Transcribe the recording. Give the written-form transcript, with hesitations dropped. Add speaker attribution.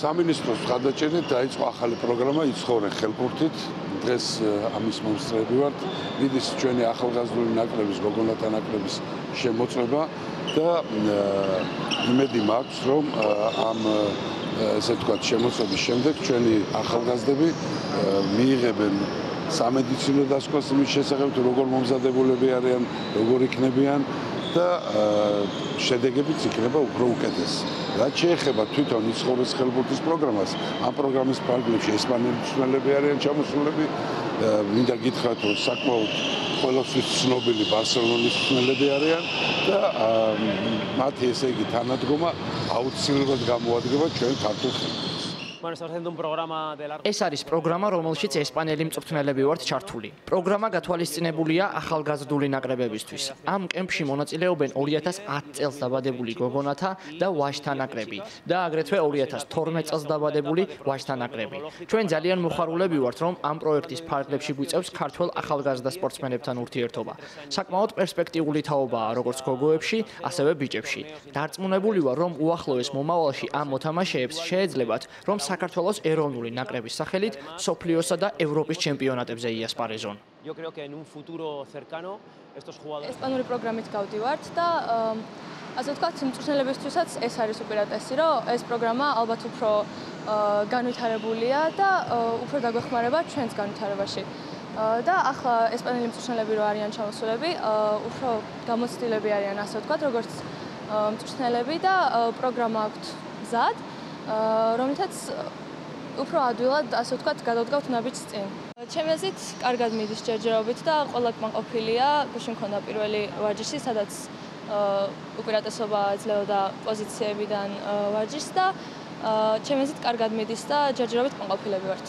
Speaker 1: სამინისტროს მხარდაჭერით დაიწყო ახალი პროგრამა იცხოვრე ხელბურთით. დღეს ამის მომსწრეები ვართ. მიდის ჩვენი ახალგაზრდული ნაკრების, გოგონათა ნაკრების შემოწმება და იმედი მაქვს, რომ ამ ესე ვთქვათ, შემოწმების შემდეგ ჩვენი ახალგაზრდები მიიღებენ სამედიცინო დასკვას იმის შესახებ, როგორ მომზადებულები არიან, როგორ იქნებიან და შედეგებიც იქნება უფრო უკეთესი. რაც შეეხება თვითონ იცხოვრეს ხელბურთის პროგრამას, ამ პროგრამის ფარგლებში ესპანელი მწვრთნელები არიან ჩამოსულები. მინდა გითხრათ, რომ საკმაოდ ყველასთვის ცნობილი ბარსელონის მწვრთნელები არიან და მათი ესე იგი თანადგომა აუცილებლად გამოადგება ჩვენ ქართულ ხელბურთს.
Speaker 2: ეს არის პროგრამა, რომელშიც ესპანელი მწვრთნელები ვართ ჩართული. პროგრამა გათვალისწინებულია ახალგაზრდული ნაკრებებისთვის. ამ კემპში მონაწილეობენ 2010 წელს დაბადებული გოგონათა და ვაჟთა ნაკრები და აგრეთვე 2012 წელს დაბადებული ვაჟთა ნაკრები. ჩვენ ძალიან მოხარულები ვართ, რომ ამ პროექტის ფარგლებში გვიწევს ქართველ ახალგაზრდა სპორტსმენებთან ურთიერთობა. საკმაოდ პერსპექტიული თაობაა როგორც გოგოებში, ასევე ბიჭებში. დარწმუნებული ვარ, რომ უახლოეს მომავალში ამ მოთამაშეებს შეეძლებათ, რომ საქართველოს ეროვნული ნაკრების სახელით სოფლიოსა და ევროპის ჩემპიონატებზე იასპარეზონ.
Speaker 3: ესპანური პროგრამით გავდივართ და ასე ვთქვათ, მწვრთნელებისთვისაც ეს არის უპირატესი, რომ ეს პროგრამა ალბათ უფრო განვითარებულია და უფრო დაგვეხმარება ჩვენს განვითარებაში. და ახლა ესპანელი მწვრთნელები რო არიან ჩამოსულები, უფრო გამოცდილები არიან, ასე ვთქვათ, როგორც მწვრთნელები და პროგრამა აქვთ მზად. რომლითაც უფრო ადვილად, ასე ვთქვათ, გადავდგავთ ნაბიჯს წინ. ჩემი აზრით, კარგად მიდის ჯერჯერობით და ყველა კმაყოფილია. გუშინ მქონდა პირველი ვარჯიში, სადაც უპირატესობა ეძლეოდა პოზიციებიდან ვარჯიშს და ჩემი აზრით, კარგად მიდის და ჯერჯერობით კმაყოფილები ვართ.